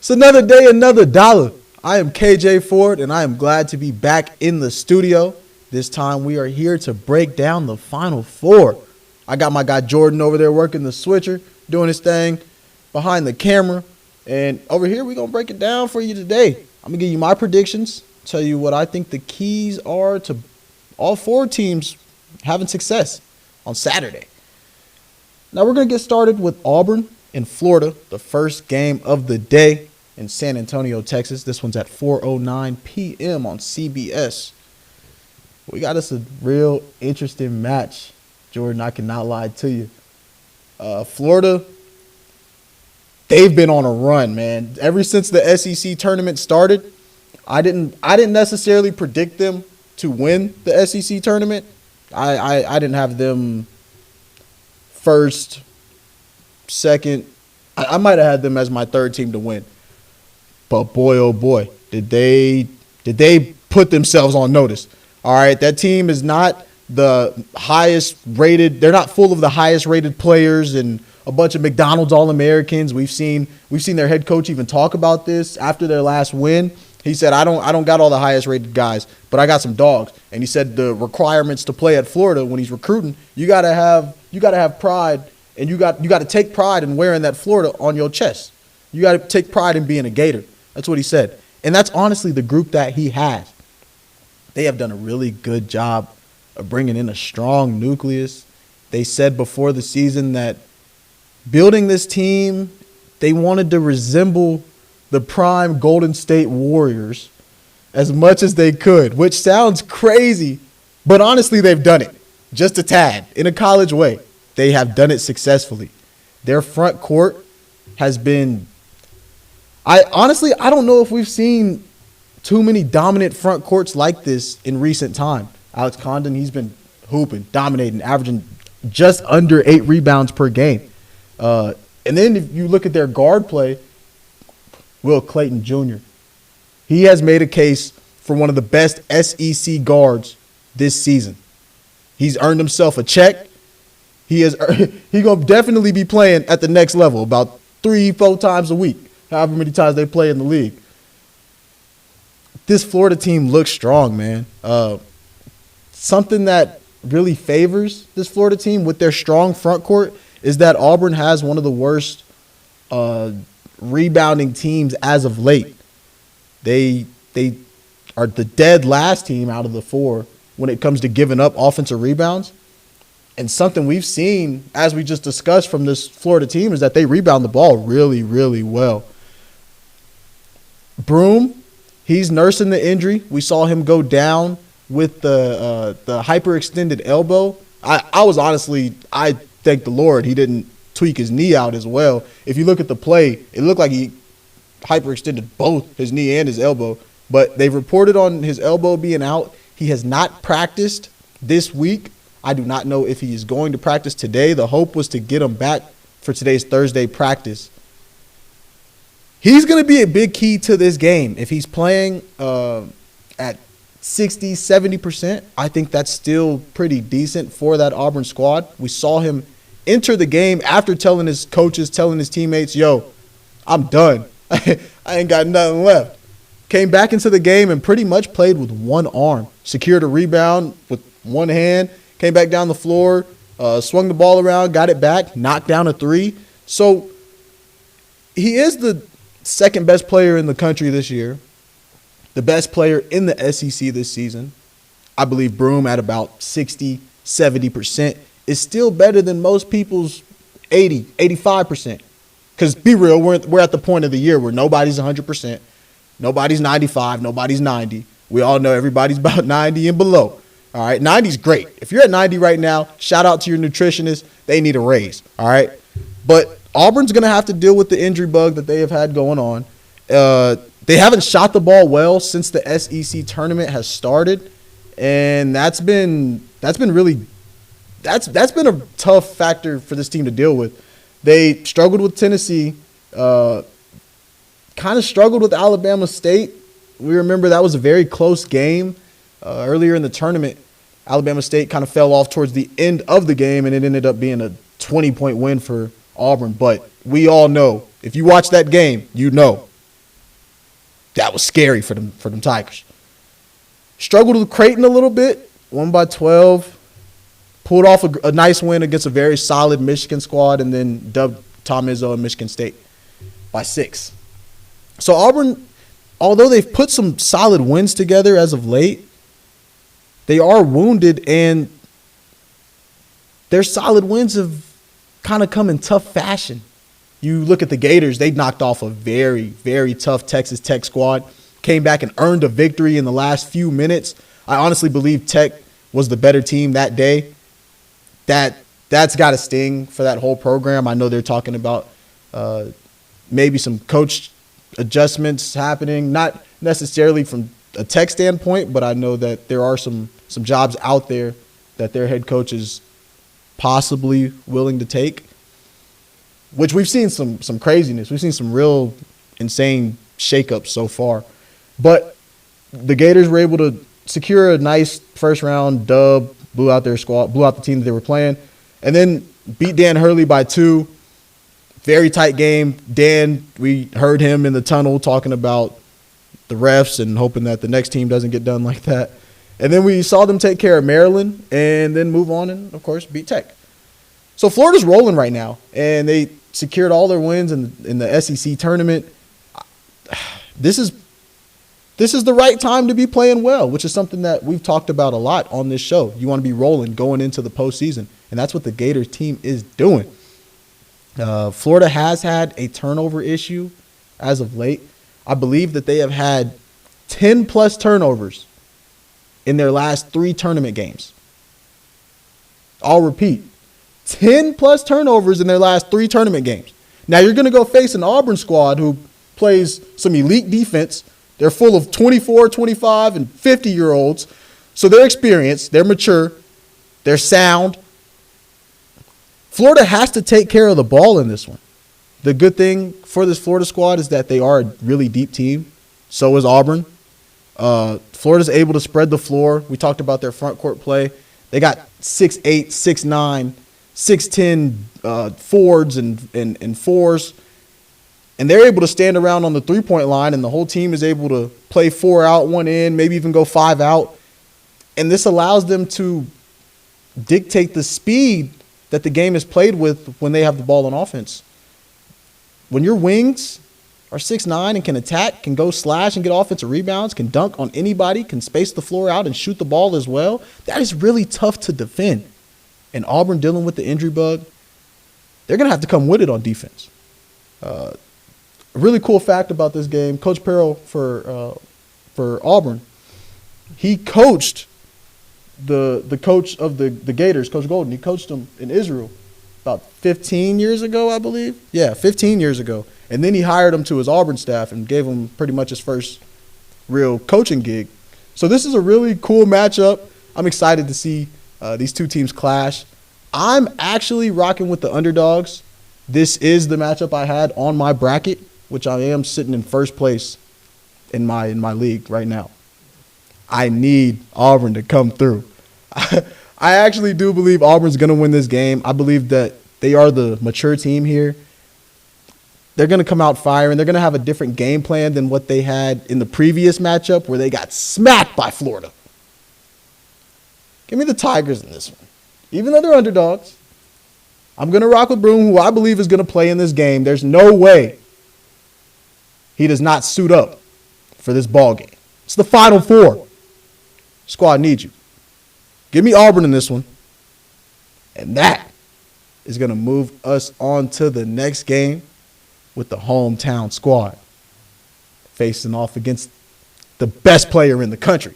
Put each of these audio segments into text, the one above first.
It's another day, another dollar. I am KJ.Ford, and I am glad to be back in the studio. This time we are here to break down the Final Four. I got my guy Jordan over there working the switcher, doing his thing behind the camera. And over here, we're going to break it down for you today. I'm going to give you my predictions, tell you what I think the keys are to all four teams having success on Saturday. Now we're going to get started with Auburn in Florida, the first game of the day in San Antonio, Texas. This one's at 4:09 p.m. on CBS. We got us a real interesting match, Jordan. I cannot lie to you. Florida, they've been on a run, man. Ever since the SEC tournament started, I didn't necessarily predict them to win the SEC tournament. I didn't have them first, second. I might have had them as my third team to win. But boy, oh boy, did they put themselves on notice. All right, that team is not the highest rated. They're not full of the highest rated players and a bunch of McDonald's All-Americans. We've seen their head coach even talk about this after their last win. He said, I don't got all the highest rated guys, but I got some dogs. And he said the requirements to play at Florida when he's recruiting, you gotta have pride, and you got to take pride in wearing that Florida on your chest. You got to take pride in being a Gator. That's what he said. And that's honestly the group that he has. They have done a really good job of bringing in a strong nucleus. They said before the season that building this team, they wanted to resemble the prime Golden State Warriors as much as they could, which sounds crazy, but honestly, they've done it just a tad in a college way. They have done it successfully. Their front court has been – I don't know if we've seen too many dominant front courts like this in recent time. Alex Condon, he's been hooping, dominating, averaging just under 8 rebounds per game. And then if you look at their guard play, Will Clayton Jr., he has made a case for one of the best SEC guards this season. He's earned himself a check. He's going to definitely be playing at the next level about 3-4 times a week, however many times they play in the league. This Florida team looks strong, man. Something that really favors this Florida team with their strong front court is that Auburn has one of the worst rebounding teams as of late. They are the dead last team out of the four when it comes to giving up offensive rebounds. And something we've seen, as we just discussed from this Florida team, is that they rebound the ball really, really well. Broome, he's nursing the injury. We saw him go down with the hyperextended elbow. I thank the Lord he didn't tweak his knee out as well. If you look at the play, it looked like he hyperextended both his knee and his elbow. But they've reported on his elbow being out. He has not practiced this week. I do not know if he is going to practice today. The hope was to get him back for today's Thursday practice. He's going to be a big key to this game. If he's playing at 60, 70%, I think that's still pretty decent for that Auburn squad. We saw him enter the game after telling his coaches, telling his teammates, yo, I'm done. I ain't got nothing left. Came back into the game and pretty much played with one arm. Secured a rebound with one hand. Came back down the floor, swung the ball around, got it back, knocked down a three. So he is the second best player in the country this year, the best player in the SEC this season. I believe Broome at about 60, 70% is still better than most people's 80, 85%. Because be real, we're at the point of the year where nobody's 100%, nobody's 95, nobody's 90. We all know everybody's about 90 and below. All right, 90's great. If you're at 90 right now, shout out to your nutritionist. They need a raise, all right? But Auburn's going to have to deal with the injury bug that they have had going on. They haven't shot the ball well since the SEC tournament has started, and that's been a tough factor for this team to deal with. They struggled with Tennessee, kind of struggled with Alabama State. We remember that was a very close game earlier in the tournament. Alabama State kind of fell off towards the end of the game, and it ended up being a 20-point win for Auburn. But we all know, if you watch that game, you know that was scary for them Tigers. Struggled with Creighton a little bit, won by 12. Pulled off a nice win against a very solid Michigan squad, and then dubbed Tom Izzo and Michigan State by 6. So Auburn, although they've put some solid wins together as of late, they are wounded, and their solid wins have kind of come in tough fashion. You look at the Gators, they knocked off a very, very tough Texas Tech squad, came back and earned a victory in the last few minutes. I honestly believe Tech was the better team that day. That's got to sting for that whole program. I know they're talking about maybe some coach adjustments happening, not necessarily from a Tech standpoint, but I know that there are some jobs out there that their head coach is possibly willing to take, which we've seen some craziness. We've seen some real insane shakeups so far. But the Gators were able to secure a nice first-round dub, blew out their squad, blew out the team that they were playing, and then beat Dan Hurley by 2. Very tight game. Dan, we heard him in the tunnel talking about the refs and hoping that the next team doesn't get done like that. And then we saw them take care of Maryland and then move on and, of course, beat Tech. So Florida's rolling right now, and they secured all their wins in the SEC tournament. This is the right time to be playing well, which is something that we've talked about a lot on this show. You want to be rolling going into the postseason, and that's what the Gators team is doing. Florida has had a turnover issue as of late. I believe that they have had 10-plus turnovers in their last 3 tournament games. I'll repeat, 10-plus turnovers in their last 3 tournament games. Now, you're going to go face an Auburn squad who plays some elite defense. They're full of 24, 25, and 50-year-olds. So they're experienced, they're mature, they're sound. Florida has to take care of the ball in this one. The good thing for this Florida squad is that they are a really deep team. So is Auburn. Florida's able to spread the floor. We talked about their front court play. They got 6'8", 6'9", 6'10" forwards and fours. And they're able to stand around on the three-point line, and the whole team is able to play 4 out, 1 in, maybe even go 5 out. And this allows them to dictate the speed that the game is played with when they have the ball on offense. When your wings are 6'9" and can attack, can go slash and get offensive rebounds, can dunk on anybody, can space the floor out and shoot the ball as well, that is really tough to defend. And Auburn dealing with the injury bug, they're going to have to come with it on defense. A really cool fact about this game, Coach Perrell for Auburn, he coached the coach of the Gators, Coach Golden. He coached them in Israel about 15 years ago, I believe. Yeah, 15 years ago. And then he hired him to his Auburn staff and gave him pretty much his first real coaching gig. So this is a really cool matchup. I'm excited to see these two teams clash. I'm actually rocking with the underdogs. This is the matchup I had on my bracket, which I am sitting in first place in my league right now. I need Auburn to come through. I actually do believe Auburn's going to win this game. I believe that they are the mature team here. They're going to come out firing. They're going to have a different game plan than what they had in the previous matchup where they got smacked by Florida. Give me the Tigers in this one. Even though they're underdogs, I'm going to rock with Broom, who I believe is going to play in this game. There's no way he does not suit up for this ball game. It's the Final Four. Squad needs you. Give me Auburn in this one. And that is going to move us on to the next game with the hometown squad facing off against the best player in the country.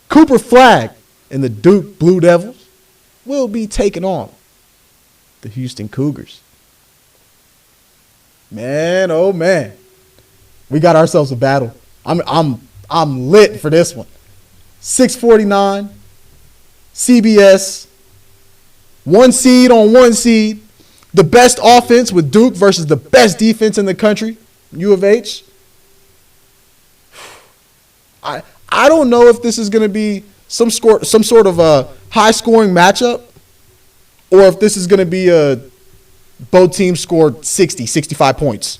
Cooper Flagg and the Duke Blue Devils will be taking on the Houston Cougars. Man, oh man. We got ourselves a battle. I'm lit for this one. 6:49, CBS, 1 seed on 1 seed. The best offense with Duke versus the best defense in the country, U of H. I don't know if this is going to be some sort of a high-scoring matchup or if this is going to be both teams scored 60, 65 points.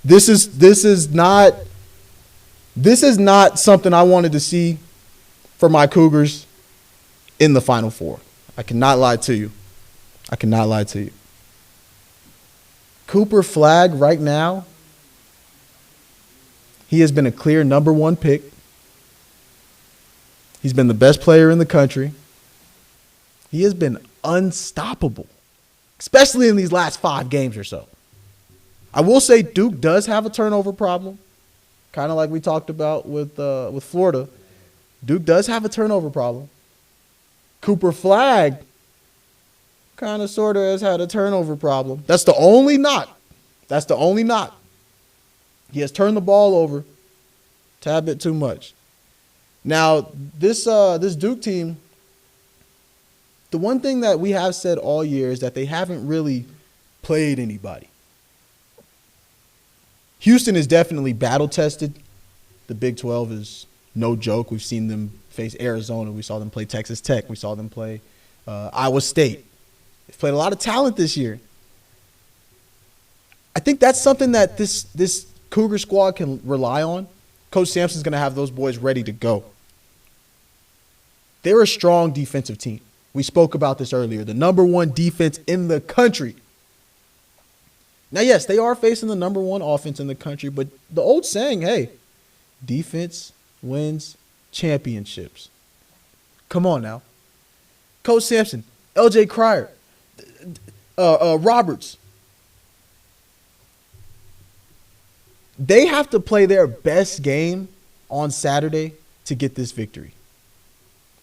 This is not something I wanted to see for my Cougars in the Final Four. I cannot lie to you. Cooper Flagg right now, he has been a clear number one pick. He's been the best player in the country. He has been unstoppable, especially in these last 5 games or so. I will say Duke does have a turnover problem, kind of like we talked about with Florida. Duke does have a turnover problem. Cooper Flagg kind of sort of has had a turnover problem. That's the only knock. He has turned the ball over a tad bit too much. Now, this Duke team, the one thing that we have said all year is that they haven't really played anybody. Houston is definitely battle-tested. The Big 12 is no joke. We've seen them face Arizona. We saw them play Texas Tech. We saw them play Iowa State. They've played a lot of talent this year. I think that's something that this Cougar squad can rely on. Coach Sampson's going to have those boys ready to go. They're a strong defensive team. We spoke about this earlier. The number one defense in the country. Now, yes, they are facing the number one offense in the country, but the old saying, hey, defense wins championships. Come on now. Coach Sampson, LJ Cryer, Roberts. They have to play their best game on Saturday to get this victory.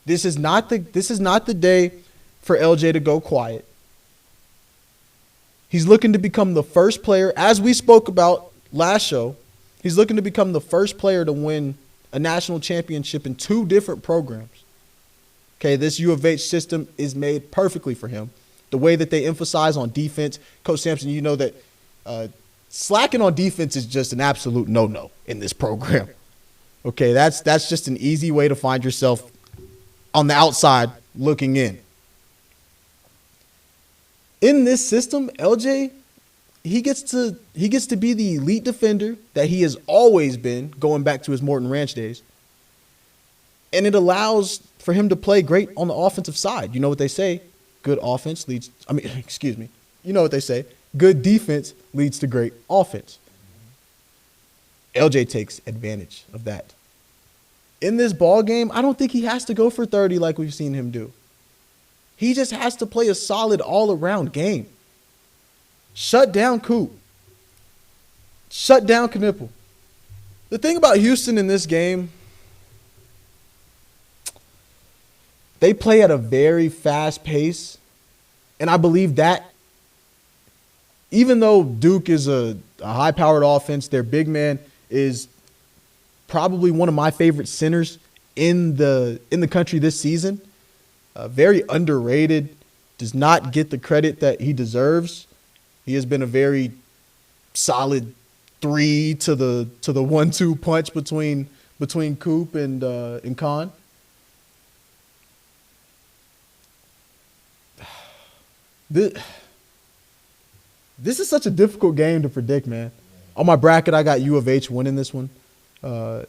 This is not the day for LJ to go quiet. He's looking to become the first player, as we spoke about last show, he's looking to become the first player to win a national championship in 2 different programs. Okay, this U of H system is made perfectly for him. The way that they emphasize on defense, Coach Sampson, you know that slacking on defense is just an absolute no-no in this program. Okay, that's just an easy way to find yourself on the outside looking in. In this system, LJ, he gets to be the elite defender that he has always been, going back to his Morton Ranch days. And it allows for him to play great on the offensive side. You know what they say? Good defense leads to great offense. LJ takes advantage of that. In this ball game, I don't think he has to go for 30 like we've seen him do. He just has to play a solid all-around game. Shut down Coop. Shut down Knipple. The thing about Houston in this game, they play at a very fast pace, and I believe that even though Duke is a high-powered offense, their big man is probably one of my favorite centers in the country this season. Very underrated, does not get the credit that he deserves. He has been a very solid 3 to the 1-2 punch between Coop and Khan. This is such a difficult game to predict, man. On my bracket, I got U of H winning this one. And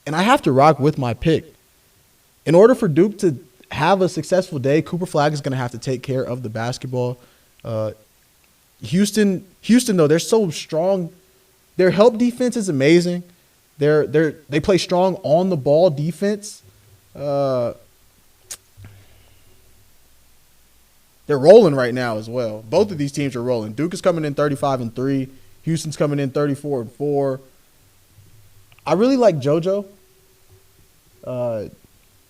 I have to rock with my pick. In order for Duke to have a successful day, Cooper Flagg is going to have to take care of the basketball. Houston, though, they're so strong. Their help defense is amazing. They play strong on the ball defense. They're rolling right now as well. Both of these teams are rolling. Duke is coming in 35-3. Houston's coming in 34-4. I really like JoJo.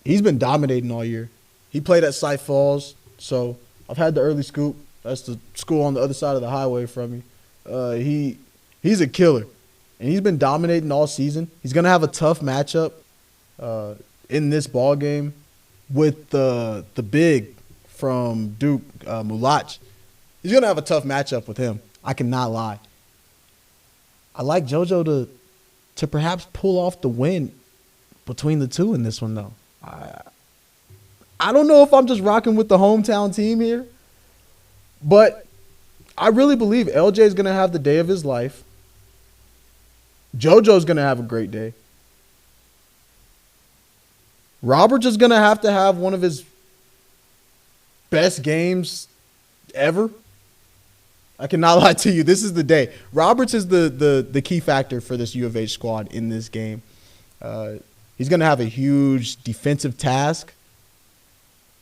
He's been dominating all year. He played at Cy Falls, so I've had the early scoop. That's the school on the other side of the highway from me. He's a killer, and he's been dominating all season. He's going to have a tough matchup in this ball game with the big from Duke, Mulach. He's going to have a tough matchup with him. I cannot lie. I like JoJo to perhaps pull off the win between the two in this one, though. I don't know if I'm just rocking with the hometown team here, but I really believe LJ is going to have the day of his life. JoJo's going to have a great day. Roberts is going to have one of his best games ever. I cannot lie to you. This is the day. Roberts is the key factor for this U of H squad in this game. He's going to have a huge defensive task.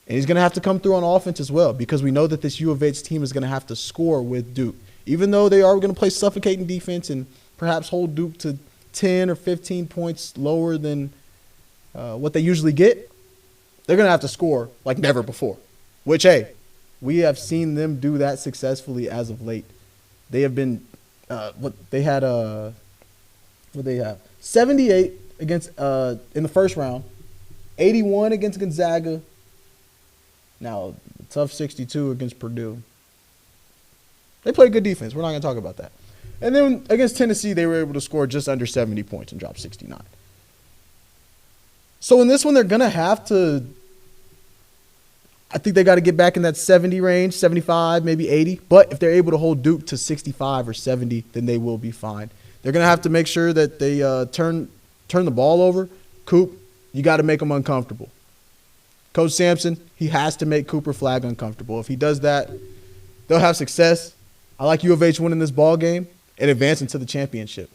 And he's going to have to come through on offense as well, because we know that this U of H team is going to have to score with Duke. Even though they are going to play suffocating defense and perhaps hold Duke to 10 or 15 points lower than what they usually get, they're going to have to score like never before. Which, hey, we have seen them do that successfully as of late. They have been what they have 78 against in the first round, 81 against Gonzaga. Now, tough 62 against Purdue. They played good defense. We're not going to talk about that. And then against Tennessee, they were able to score just under 70 points and drop 69. So in this one, they're going to have to, I think they got to get back in that 70 range, 75, maybe 80. But if they're able to hold Duke to 65 or 70, then they will be fine. They're going to have to make sure that they turn the ball over. Coop, you got to make them uncomfortable. Coach Sampson, he has to make Cooper Flagg uncomfortable. If he does that, they'll have success. I like U of H winning this ball game and advancing to the championship.